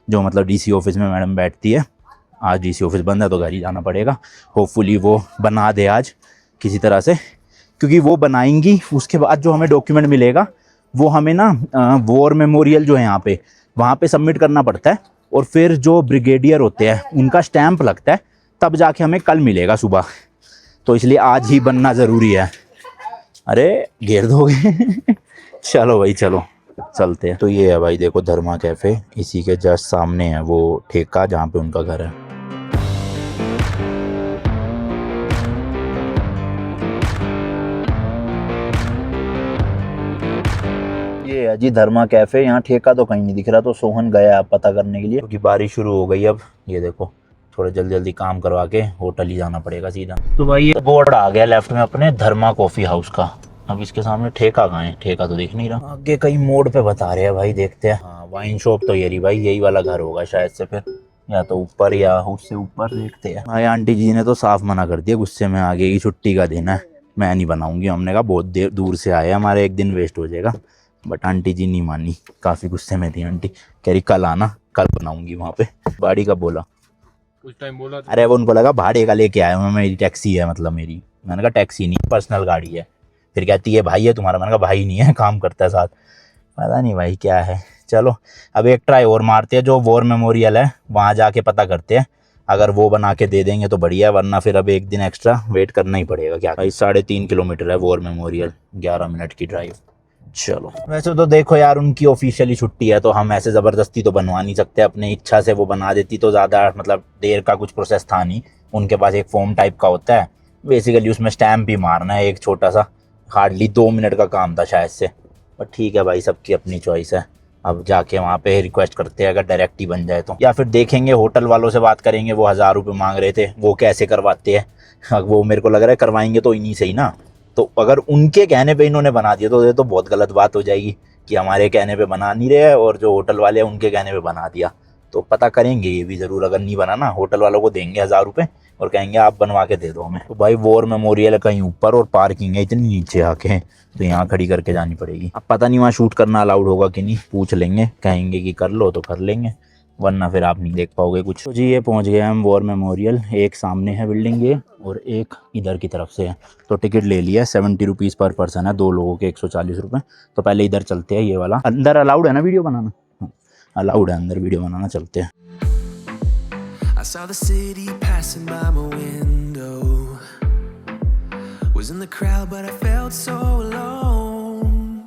जो मतलब डीसी ऑफिस में मैडम बैठती है। आज डीसी ऑफिस बंद है तो घर ही जाना पड़ेगा। होपफुली वो बना दे आज किसी तरह से, क्योंकि वो बनाएंगी उसके बाद जो हमें डॉक्यूमेंट मिलेगा वो हमें ना वॉर मेमोरियल जो है यहाँ पे, वहाँ पे सबमिट करना पड़ता है, और फिर जो ब्रिगेडियर होते हैं उनका स्टैंप लगता है, तब जाके हमें कल मिलेगा सुबह। तो इसलिए आज ही बनना ज़रूरी है। अरे घेर दोगे चलो भाई चलो चलते हैं। तो ये है भाई देखो धर्मा कैफ़े, इसी के जस्ट सामने है वो ठेका जहाँ पे उनका घर है। ये है जी धर्मा कैफ़े, यहाँ ठेका तो कहीं नहीं दिख रहा, तो सोहन गया आप पता करने के लिए, क्योंकि बारिश शुरू हो गई। अब ये देखो थोड़ा जल्दी जल्दी काम करवा के होटल ही जाना पड़ेगा सीधा। तो भाई ये बोर्ड आ गया लेफ्ट में अपने धर्मा कॉफ़ी हाउस का। अब इसके सामने ठेका कहाँ है, ठेका तो दिख नहीं रहा। आगे कहीं मोड़ पे बता रहे हैं भाई, देखते हैं। हाँ वाइन शॉप तो ये रही भाई, यही वाला घर होगा शायद से, फिर या तो ऊपर या उससे ऊपर, देखते हैं। भाई आंटी जी ने तो साफ मना कर दिया, गुस्से में आगे की छुट्टी का दिन है, मैं नहीं बनाऊंगी। हमने कहा बहुत देर दूर से आए, हमारे एक दिन वेस्ट हो जाएगा, बट आंटी जी नहीं मानी, काफ़ी गुस्से में थी आंटी। कह रही कल आना, कल बनाऊंगी वहाँ पे। बाड़ी का बोला उस टाइम बोला, अरे वो उनको लगा भाड़े का लेके आया हूँ, मेरी टैक्सी है, मतलब मेरी। मैंने कहा टैक्सी नहीं, पर्सनल गाड़ी है। फिर कहती है भाई है तुम्हारा, मैंने कहा भाई नहीं है, काम करता है साथ। पता नहीं भाई क्या है। चलो अब एक ट्राई और मारते हैं, जो वॉर मेमोरियल है वहाँ जाके पता करते हैं, अगर वो बना के दे देंगे तो बढ़िया है, वरना फिर अब एक दिन एक्स्ट्रा वेट करना ही पड़ेगा। क्या भाई 3.5 किलोमीटर है वॉर मेमोरियल, 11 मिनट की ड्राइव। चलो वैसे तो देखो यार उनकी ऑफिशियली छुट्टी है, तो हम ऐसे ज़बरदस्ती तो बनवा नहीं सकते, अपने इच्छा से वो बना देती तो ज़्यादा मतलब देर का कुछ प्रोसेस था नहीं। उनके पास एक फॉर्म टाइप का होता है, बेसिकली उसमें स्टैम्प भी मारना है, एक छोटा सा, हार्डली 2 मिनट का काम था शायद से। पर ठीक है भाई, सबकी अपनी चॉइस है, अब जाके वहाँ पे रिक्वेस्ट करते हैं अगर डायरेक्ट ही बन जाए तो, या फिर देखेंगे होटल वालों से बात करेंगे, वो 1000 रुपये मांग रहे थे, वो कैसे करवाते हैं। अब वो मेरे को लग रहा है करवाएंगे तो इन्हीं से ही ना। तो अगर उनके कहने पे इन्होंने बना दिया तो ये तो बहुत गलत बात हो जाएगी कि हमारे कहने पे बना नहीं रहे और जो होटल वाले हैं उनके कहने पे बना दिया। तो पता करेंगे ये भी ज़रूर, अगर नहीं बना ना होटल वालों को देंगे 1000 रुपये और कहेंगे आप बनवा के दे दो हमें। तो भाई वॉर मेमोरियल कहीं ऊपर और पार्किंग है इतनी नीचे आके, तो यहाँ खड़ी करके जानी पड़ेगी। अब पता नहीं वहाँ शूट करना अलाउड होगा कि नहीं, पूछ लेंगे, कहेंगे कि कर लो तो कर लेंगे, वरना फिर आप नहीं देख पाओगे कुछ। तो जी ये पहुंच गए हम वॉर मेमोरियल, एक सामने है बिल्डिंग ये और एक इधर की तरफ से है। तो टिकट ले लिया 70 रुपीज़ पर पर्सन है, 2 लोगों के 140 रुपये। तो पहले इधर चलते हैं, ये वाला अंदर अलाउड है ना वीडियो बनाना, अलाउड है अंदर वीडियो बनाना, चलते हैं। I saw the city passing by my window. Was in the crowd but I felt so alone.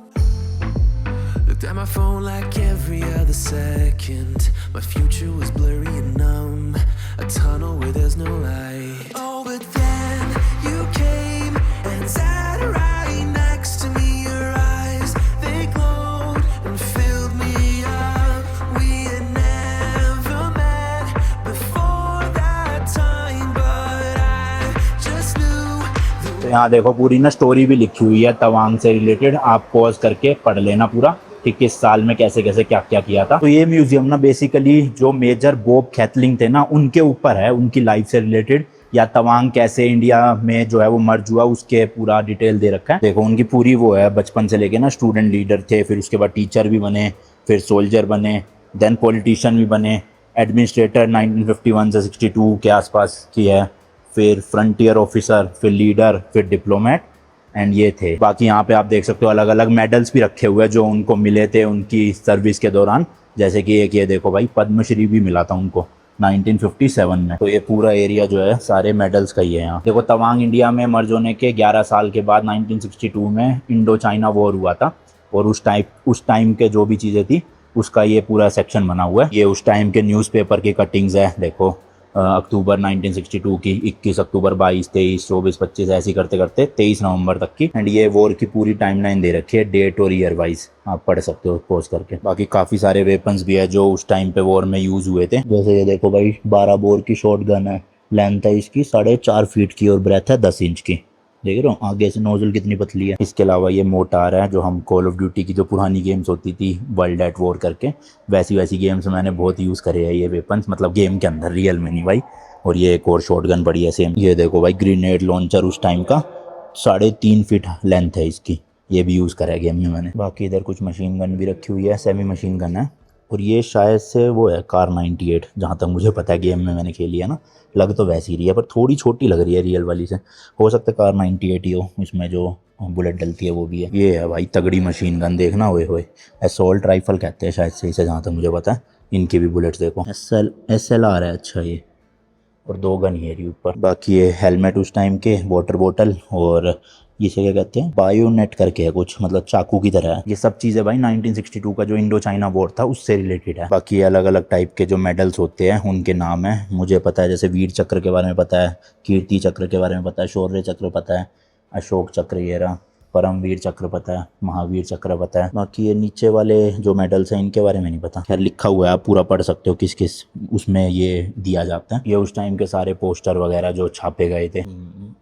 Looked at my phone like every other second. My future was blurry and numb. A tunnel where there's no light. Oh, but then you came and sat right next to me. Your eyes, they glowed and filled me up. We had never met before that time, but I just knew. तो यहाँ देखो पूरी ना स्टोरी भी लिखी हुई है तवांग से रिलेटेड, आप पॉज करके पढ़ लेना पूरा कि किस साल में कैसे कैसे क्या क्या किया था। तो ये म्यूजियम ना बेसिकली जो मेजर बॉब खैथलिंग थे ना उनके ऊपर है, उनकी लाइफ से रिलेटेड, या तवांग कैसे इंडिया में जो है वो मर्ज हुआ उसके पूरा डिटेल दे रखा है। देखो उनकी पूरी वो है, बचपन से लेके ना स्टूडेंट लीडर थे, फिर उसके बाद टीचर भी बने, फिर सोल्जर बने, देन पॉलिटिशियन भी बने, एडमिनिस्ट्रेटर 1951 से 62 के आसपास की है, फिर फ्रंटियर ऑफिसर, फिर लीडर, फिर डिप्लोमेट, एंड ये थे। बाकी यहाँ पे आप देख सकते हो अलग अलग मेडल्स भी रखे हुए हैं जो उनको मिले थे उनकी सर्विस के दौरान, जैसे कि एक ये देखो भाई पद्मश्री भी मिला था उनको 1957 में। तो ये पूरा एरिया जो है सारे मेडल्स का ही है यहाँ। देखो तवांग इंडिया में मर्ज होने के 11 साल के बाद 1962 में इंडो चाइना वॉर हुआ था, और उस टाइम के जो भी चीज़ें थी उसका ये पूरा सेक्शन बना हुआ है। ये उस टाइम के न्यूज़पेपर की कटिंग्स है, देखो अक्टूबर 1962 की, 21 अक्टूबर, 22, 23, 24, 25 ऐसी करते करते 23 नवंबर तक की। एंड ये वॉर की पूरी टाइमलाइन दे रखी है, डेट और ईयर वाइज आप पढ़ सकते हो पोज करके। बाकी काफ़ी सारे वेपन्स भी है जो उस टाइम पे वॉर में यूज़ हुए थे, जैसे ये देखो भाई 12 बोर की शॉर्ट गन है, लेंथ है इसकी 4.5 फीट की और ब्रेथ है 10 इंच की, देख रहे हो आगे से नोजल कितनी पतली है। इसके अलावा ये मोटार है जो हम कॉल ऑफ ड्यूटी की जो पुरानी गेम्स होती थी वर्ल्ड एट वॉर करके, वैसी गेम्स मैंने बहुत यूज़ करे हैं ये वेपन्स, मतलब गेम के अंदर, रियल में नहीं भाई। और ये एक और शॉटगन पड़ी है सेम, ये देखो भाई ग्रेनेड लॉन्चर उस टाइम का 3.5 फीट लेंथ है इसकी, ये भी यूज़ करा है गेम में मैंने। बाकी इधर कुछ मशीन गन भी रखी हुई है, सेमी मशीन गन है, और ये शायद से वो है कार 98 जहाँ तक मुझे पता है, गेम में मैंने खेली है ना, लग तो वैसी ही रही है पर थोड़ी छोटी लग रही है रियल वाली से, हो सकता है कार 98 ही हो, इसमें जो बुलेट डलती है वो भी है। ये है भाई तगड़ी मशीन गन, देखना हुए हुए असॉल्ट राइफल कहते हैं शायद से इसे, जहाँ तक मुझे पता है। इनकी भी बुलेट्स देखो, SLR है, अच्छा ये, और 2 गन ही है ऊपर। बाकी ये हेलमेट उस टाइम के, वाटर बोतल, और इसे क्या कहते हैं बायोनेट करके है कुछ, मतलब चाकू की तरह है। ये सब चीज़ें भाई 1962 का जो इंडो चाइना वॉर था उससे रिलेटेड है। बाकी अलग अलग टाइप के जो मेडल्स होते हैं उनके नाम है, मुझे पता है, जैसे वीर चक्र के बारे में पता है, कीर्ति चक्र के बारे में पता है, शौर्य चक्र पता है, अशोक चक्र ये रहा, परमवीर चक्र पता है, महावीर चक्र पता है। बाकी ये नीचे वाले जो मेडल्स हैं इनके बारे में नहीं पता, खैर लिखा हुआ है आप पूरा पढ़ सकते हो किस किस उसमें ये दिया जाता है। ये उस टाइम के सारे पोस्टर वगैरह जो छापे गए थे।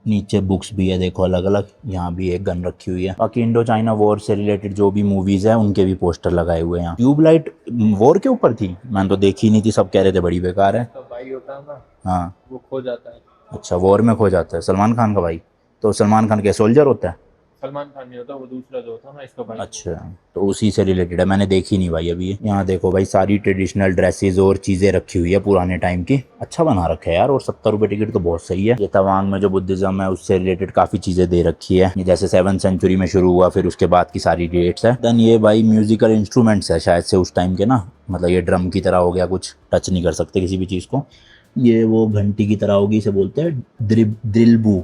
नीचे बुक्स भी है देखो अलग अलग, यहाँ भी एक गन रखी हुई है। बाकी इंडो चाइना वॉर से रिलेटेड जो भी मूवीज है उनके भी पोस्टर लगाए हुए हैं। ट्यूबलाइट वॉर के ऊपर थी, मैंने तो देखी नहीं थी, सब कह रहे थे बड़ी बेकार है। तो भाई होता है ना, हाँ वो खो जाता है। अच्छा वॉर में खो जाता है, सलमान खान का भाई, तो सलमान खान के सोल्जर होता है? सलमान खान नहीं होता, वो दूसरा जो होता है ना इसका भाई। अच्छा तो उसी से रिलेटेड है, मैंने देखी नहीं भाई अभी। यहाँ देखो भाई सारी ट्रेडिशनल ड्रेसेस और चीज़ें रखी हुई है पुराने टाइम की, अच्छा बना रखा है यार, और 70 रुपये टिकट तो बहुत सही है। ये तवांग में जो बुद्धिज्म है उससे रिलेटेड काफ़ी चीज़ें दे रखी है, ये जैसे 7th सेंचुरी में शुरू हुआ, फिर उसके बाद की सारी डेट्स है। देन ये भाई म्यूजिकल इंस्ट्रूमेंट्स है शायद से उस टाइम के ना, मतलब ये ड्रम की तरह हो गया, कुछ टच नहीं कर सकते किसी भी चीज़ को। ये वो घंटी की तरह होगी, इसे बोलते हैं द्रिलबू।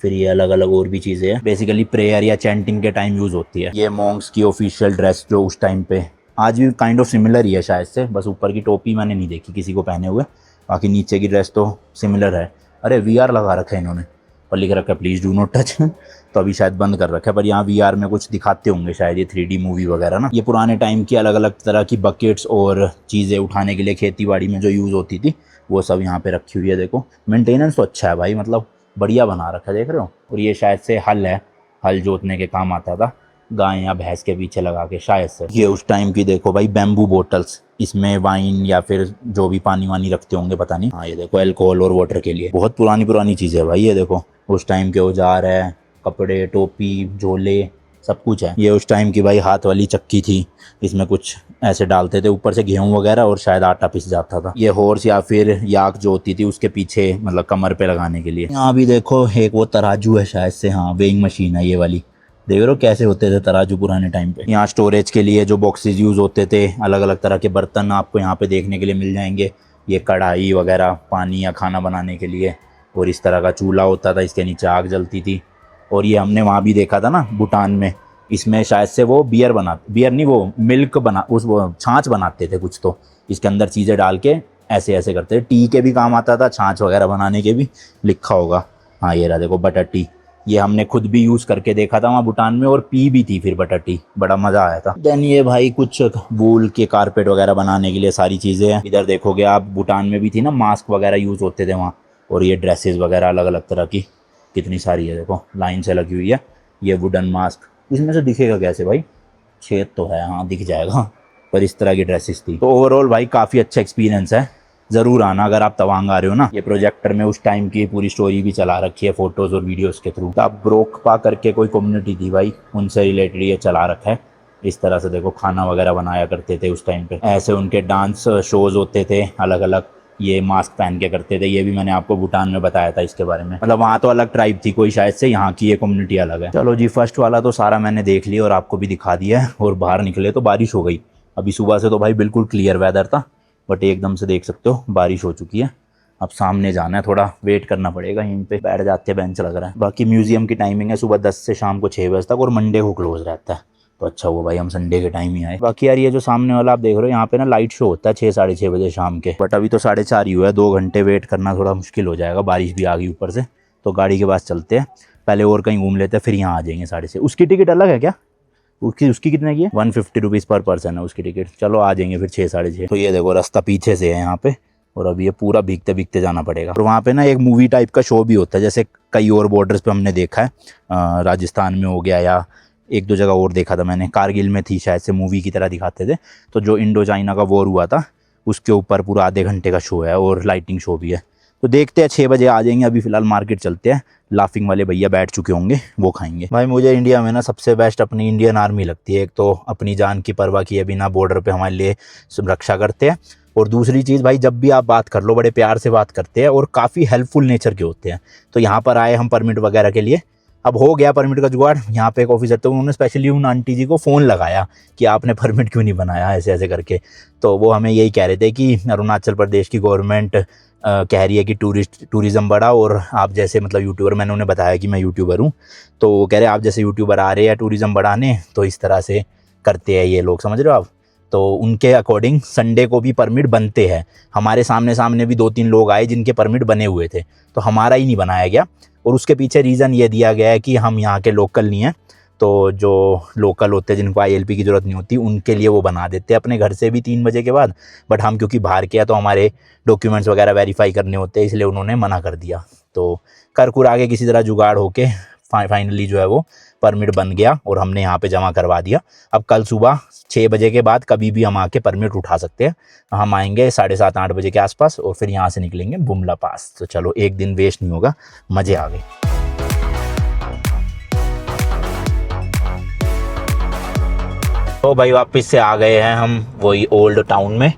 फिर ये अलग अलग और भी चीज़ें हैं, बेसिकली प्रेयर या चैंटिंग के टाइम यूज़ होती है। ये मॉन्क्स की ऑफिशियल ड्रेस जो उस टाइम पे, आज भी काइंड ऑफ सिमिलर ही है शायद से, बस ऊपर की टोपी मैंने नहीं देखी किसी को पहने हुए, बाकी नीचे की ड्रेस तो सिमिलर है। अरे VR लगा रखा है इन्होंने, पर लिख रखा है प्लीज़ डू नॉट टच। तो अभी शायद बंद कर रखा है, पर यहाँ VR में कुछ दिखाते होंगे शायद ये 3D मूवी वगैरह ना। ये पुराने टाइम की अलग अलग तरह की बकेट्स और चीज़ें उठाने के लिए खेती बाड़ी में जो यूज़ होती थी वो सब यहाँ पे रखी हुई है। देखो मेंटेनेंस तो अच्छा है भाई, मतलब बढ़िया बना रखा है, देख रहे हो। और ये शायद से हल है, हल जोतने के काम आता था, गाय या भैंस के पीछे लगा के शायद से। ये उस टाइम की देखो भाई बैम्बू बोटल्स, इसमें वाइन या फिर जो भी पानी वानी रखते होंगे पता नहीं। हाँ ये देखो अल्कोहल और वाटर के लिए, बहुत पुरानी पुरानी चीज़ें है भाई। ये देखो उस टाइम के औजार है, कपड़े, टोपी, झोले, सब कुछ है। ये उस टाइम की भाई हाथ वाली चक्की थी, इसमें कुछ ऐसे डालते थे ऊपर से गेहूं वगैरह और शायद आटा पिस जाता था। ये हॉर्स या फिर याक जो होती थी उसके पीछे मतलब कमर पे लगाने के लिए। यहाँ भी देखो एक वो तराजू है शायद से, हाँ वेइंग मशीन है ये वाली। देख रहे हो कैसे होते थे तराजू पुराने टाइम पे। यहाँ स्टोरेज के लिए जो बॉक्सेस यूज़ होते थे, अलग अलग तरह के बर्तन आपको यहाँ पे देखने के लिए मिल जाएंगे। ये कढ़ाई वगैरह पानी या खाना बनाने के लिए, और इस तरह का चूल्हा होता था, इसके नीचे आग जलती थी। और ये हमने वहाँ भी देखा था ना भूटान में, इसमें शायद से वो बियर नहीं, वो मिल्क वो छाछ बनाते थे कुछ, तो इसके अंदर चीज़ें डाल के ऐसे ऐसे करते थे। टी के भी काम आता था, छाछ वगैरह बनाने के भी लिखा होगा। हाँ ये रहा देखो बटर टी, ये हमने खुद भी यूज़ करके देखा था वहाँ भूटान में, और पी भी थी फिर बटर टी, बड़ा मज़ा आया था। देन ये भाई कुछ वूल के कारपेट वगैरह बनाने के लिए सारी चीज़ें हैं। इधर देखोगे आप भूटान में भी थी ना, मास्क वगैरह यूज़ होते थे वहाँ, और ये ड्रेसेस वगैरह अलग अलग तरह की कितनी सारी है, देखो लाइन से लगी हुई है। ये वुडन मास्क, इसमें से दिखेगा कैसे भाई, छेद तो है, हाँ दिख जाएगा, पर इस तरह की ड्रेसेस थी। तो ओवरऑल भाई काफ़ी अच्छा एक्सपीरियंस है, ज़रूर आना अगर आप तवांग आ रहे हो ना। ये प्रोजेक्टर में उस टाइम की पूरी स्टोरी भी चला रखी है फोटोज़ और वीडियोज़ के थ्रू। अब ब्रोकपा करके कोई कम्युनिटी थी भाई, उनसे रिलेटेड ये चला रखा है। इस तरह से देखो खाना वगैरह बनाया करते थे उस टाइम पे, ऐसे उनके डांस शोज़ होते थे अलग अलग, ये मास्क पहन के करते थे। ये भी मैंने आपको भूटान में बताया था इसके बारे में, मतलब वहाँ तो अलग ट्राइब थी कोई शायद से, यहाँ की ये कम्युनिटी अलग है। चलो जी फर्स्ट वाला तो सारा मैंने देख लिया और आपको भी दिखा दिया है। और बाहर निकले तो बारिश हो गई। अभी सुबह से तो भाई बिल्कुल क्लियर वेदर था, बट एकदम से देख सकते हो बारिश हो चुकी है। अब सामने जाना है, थोड़ा वेट करना पड़ेगा, यहीं पे बैठ जाते हैं, बेंच लग रहा है। बाकी म्यूजियम की टाइमिंग है सुबह 10 से शाम को 6 बजे तक, और मंडे को क्लोज रहता है, तो अच्छा हुआ भाई हम संडे के टाइम ही आए। बाकी यार ये जो सामने वाला आप देख रहे हो, यहाँ पे ना लाइट शो होता है 6 साढ़े 6 बजे शाम के, बट अभी तो 4:30 ही हुआ है, 2 घंटे वेट करना थोड़ा मुश्किल हो जाएगा, बारिश भी आ गई ऊपर से। तो गाड़ी के पास चलते हैं पहले, और कहीं घूम लेते हैं, फिर यहाँ आ जाएंगे 6:30। उसकी टिकट अलग है क्या? उसकी कितने की है? 150 रुपीज़ पर पर्सन है उसकी टिकट। चलो आ जाएंगे फिर 6 साढ़े 6। तो ये देखो रास्ता पीछे से है यहाँ पे, और अभी ये पूरा भीगते भीगते जाना पड़ेगा। और वहाँ पे ना एक मूवी टाइप का शो भी होता है, जैसे कई और बॉर्डर्स पे हमने देखा है, राजस्थान में हो गया या एक दो जगह और देखा था मैंने, कारगिल में थी शायद से, मूवी की तरह दिखाते थे। तो जो इंडो चाइना का वॉर हुआ था उसके ऊपर पूरा आधे घंटे का शो है, और लाइटिंग शो भी है। तो देखते हैं 6 बजे आ जाएंगे। अभी फ़िलहाल मार्केट चलते हैं, लाफिंग वाले भैया बैठ चुके होंगे, वो खाएंगे। भाई मुझे इंडिया में ना सबसे बेस्ट अपनी इंडियन आर्मी लगती है। एक तो अपनी जान की परवाह किए बिना बॉर्डर पे हमारे लिए रक्षा करते हैं, और दूसरी चीज़ भाई जब भी आप बात कर लो बड़े प्यार से बात करते हैं, और काफ़ी हेल्पफुल नेचर के होते हैं। तो यहाँ पर आए हम परमिट वगैरह के लिए, अब हो गया परमिट का जुगाड़। यहाँ पे एक ऑफिसर थे, उन्होंने स्पेशली उन आंटी जी को फ़ोन लगाया कि आपने परमिट क्यों नहीं बनाया, ऐसे ऐसे करके। तो वो हमें यही कह रहे थे कि अरुणाचल प्रदेश की गवर्नमेंट कह रही है कि टूरिज़्म बढ़ा, और आप जैसे मतलब यूट्यूबर, मैंने उन्हें बताया कि मैं यूट्यूबर हूँ, तो वो कह रहे आप जैसे यूट्यूबर आ रहे हैं टूरिज़्म बढ़ाने, तो इस तरह से करते हैं ये लोग, समझ रहे हो आप। तो उनके अकॉर्डिंग संडे को भी परमिट बनते हैं। हमारे सामने भी 2-3 लोग आए जिनके परमिट बने हुए थे, तो हमारा ही नहीं बनाया गया। और उसके पीछे रीज़न ये दिया गया है कि हम यहाँ के लोकल नहीं हैं, तो जो लोकल होते हैं जिनको ILP की ज़रूरत नहीं होती, उनके लिए वो बना देते हैं अपने घर से भी 3 बजे के बाद। बट हम क्योंकि बाहर के हैं तो हमारे डॉक्यूमेंट्स वगैरह वेरीफाई करने होते हैं, इसलिए उन्होंने मना कर दिया। तो कर आगे किसी तरह जुगाड़ होके फाइनली जो है वो परमिट बन गया, और हमने यहाँ पे जमा करवा दिया। अब कल सुबह 6 बजे के बाद कभी भी हम आके परमिट उठा सकते हैं। हम आएंगे 7:30-8 बजे के आसपास, और फिर यहाँ से निकलेंगे बुमला पास। तो चलो एक दिन वेस्ट नहीं होगा, मज़े आ गए। तो भाई वापस से आ गए हैं हम वही ओल्ड टाउन में।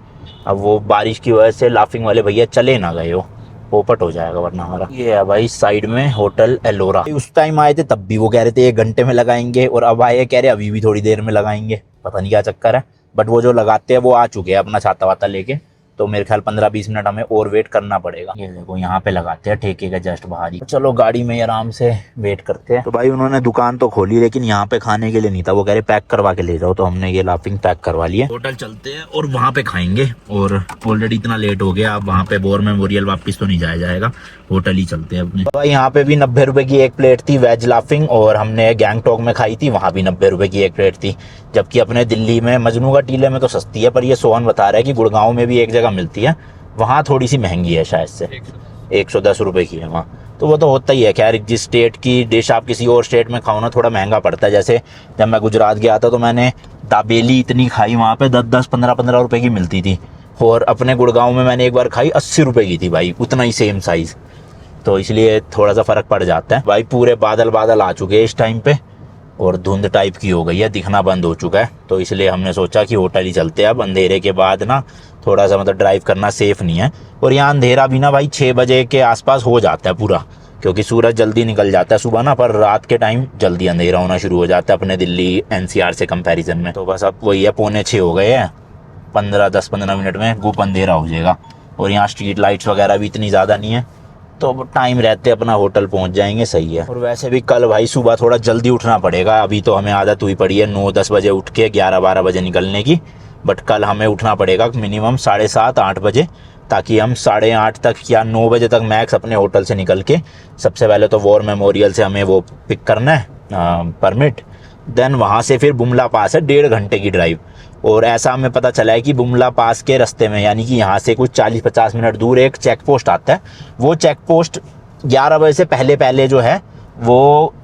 अब वो बारिश की वजह से लाफिंग वाले भैया चले ना गए हो, पोपट हो जाएगा वरना हमारा। ये है भाई साइड में होटल एलोरा। उस टाइम आए थे तब भी वो कह रहे थे 1 घंटे में लगाएंगे, और अब आए कह रहे अभी भी थोड़ी देर में लगाएंगे, पता नहीं क्या चक्कर है। बट वो जो लगाते हैं वो आ चुके हैं अपना छाता वाता लेके, तो मेरे ख्याल 15-20 मिनट हमें और वेट करना पड़ेगा। ये देखो यहाँ पे लगाते हैं ठेके के जस्ट बाहर ही। चलो गाड़ी में आराम से वेट करते हैं। तो भाई उन्होंने दुकान तो खोली लेकिन यहाँ पे खाने के लिए नहीं था, वो कह रहे पैक करवा के ले जाओ, तो हमने ये लाफिंग पैक करवा लिया। होटल चलते हैं और वहाँ पे खाएंगे, और ऑलरेडी इतना लेट हो गया, अब वहाँ पे वॉर मेमोरियल वापस तो नहीं जाया जाएगा, होटल ही चलते हैं अपने। भाई यहाँ पे भी 90 रुपए की एक प्लेट थी वेज लाफिंग, और हमने गैंगटॉक में खाई थी, वहाँ भी 90 रुपए की एक प्लेट थी। जबकि अपने दिल्ली में मजनू का टीले में तो सस्ती है, पर ये सोहन बता रहा है कि गुड़गांव में भी एक जगह मिलती है, वहाँ थोड़ी सी महंगी है शायद से, 110 रुपए की है वहाँ। तो वो तो होता ही है, खैर जिस स्टेट की डिश आप किसी और स्टेट में खाओ ना थोड़ा महंगा पड़ता है। जैसे जब मैं गुजरात गया था तो मैंने दाबेली इतनी खाई, वहाँ पे 10-10 15-15 रुपए की मिलती थी, और अपने गुड़गांव में मैंने एक बार खाई 80 रुपए की थी भाई, उतना ही सेम साइज़। तो इसलिए थोड़ा सा फ़र्क पड़ जाता है। भाई पूरे बादल बादल आ चुके हैं इस टाइम पे, और धुंध टाइप की हो गई है, दिखना बंद हो चुका है। तो इसलिए हमने सोचा कि होटल ही चलते हैं। अब अंधेरे के बाद ना थोड़ा सा मतलब ड्राइव करना सेफ़ नहीं है, और यहाँ अंधेरा भी ना भाई 6 बजे के आसपास हो जाता है पूरा, क्योंकि सूरज जल्दी निकल जाता है सुबह ना, पर रात के टाइम जल्दी अंधेरा होना शुरू हो जाता है अपने दिल्ली NCR से कंपैरिजन में। तो बस अब वही है, 5:45 हो गए हैं, 10-15 मिनट में गुप अंधेरा हो जाएगा, और यहाँ स्ट्रीट लाइट्स वगैरह भी इतनी ज़्यादा नहीं है, तो टाइम रहते अपना होटल पहुंच जाएंगे, सही है। और वैसे भी कल भाई सुबह थोड़ा जल्दी उठना पड़ेगा, अभी तो हमें आदत हुई पड़ी है 9-10 बजे उठ के 11-12 बजे निकलने की, बट कल हमें उठना पड़ेगा मिनिमम 7:30-8 बजे, ताकि हम 8:30 तक या 9 बजे तक मैक्स अपने होटल से निकल के, सबसे पहले तो वॉर मेमोरियल से हमें वो पिक करना है परमिट, देन वहाँ से फिर बुमला पास है 1.5 घंटे की ड्राइव। और ऐसा हमें पता चला है कि बुमला पास के रास्ते में, यानी कि यहाँ से कुछ 40-50 मिनट दूर एक चेक पोस्ट आता है, वो चेक पोस्ट 11 बजे से पहले पहले जो है वो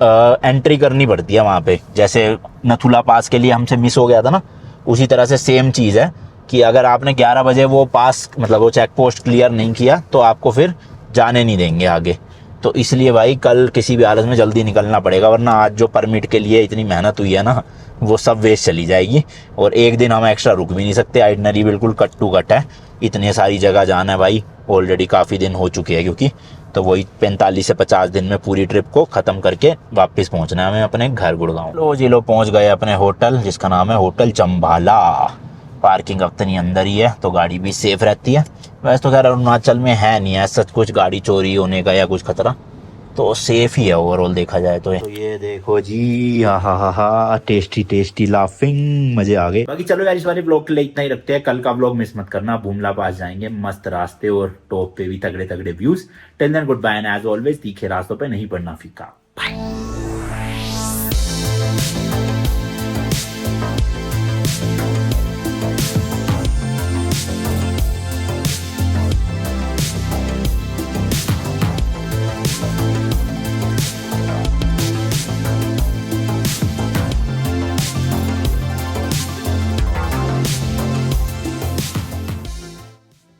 एंट्री करनी पड़ती है वहाँ पे। जैसे नथुला पास के लिए हमसे मिस हो गया था ना, उसी तरह से सेम चीज़ है कि अगर आपने 11 बजे वो पास मतलब वो चेक पोस्ट क्लियर नहीं किया तो आपको फिर जाने नहीं देंगे आगे। तो इसलिए भाई कल किसी भी हालत में जल्दी निकलना पड़ेगा, वरना आज जो परमिट के लिए इतनी मेहनत हुई है ना वो सब वेस्ट चली जाएगी। और एक दिन हम एक्स्ट्रा रुक भी नहीं सकते, आइटनरी बिल्कुल कट टू कट है, इतने सारी जगह जाना है भाई, ऑलरेडी काफ़ी दिन हो चुके हैं क्योंकि, तो वही 45 से 50 दिन में पूरी ट्रिप को ख़त्म करके वापस पहुंचना है हमें अपने घर गुड़गांव। लो जी लो पहुंच गए अपने होटल, जिसका नाम है होटल चंबाला। पार्किंग अपनी अंदर ही है तो गाड़ी भी सेफ रहती है। वैसे तो खैर अरुणाचल में है नहीं है सच कुछ गाड़ी चोरी होने का या कुछ खतरा, तो सेफ ही है ओवरऑल देखा जाए तो ये देखो जी, हा टेस्टी टेस्टी लाफिंग, मजे आ गए। बाकी चलो यार इस वाले ब्लॉग के लिए इतना ही रखते हैं, कल का ब्लॉग मिस मत करना, बुमला पास जाएंगे, मस्त रास्ते और टॉप पे भी तगड़े तगड़े views. Till then good bye and as always तीखे रास्तों पे नहीं पड़ना फीका। बाय।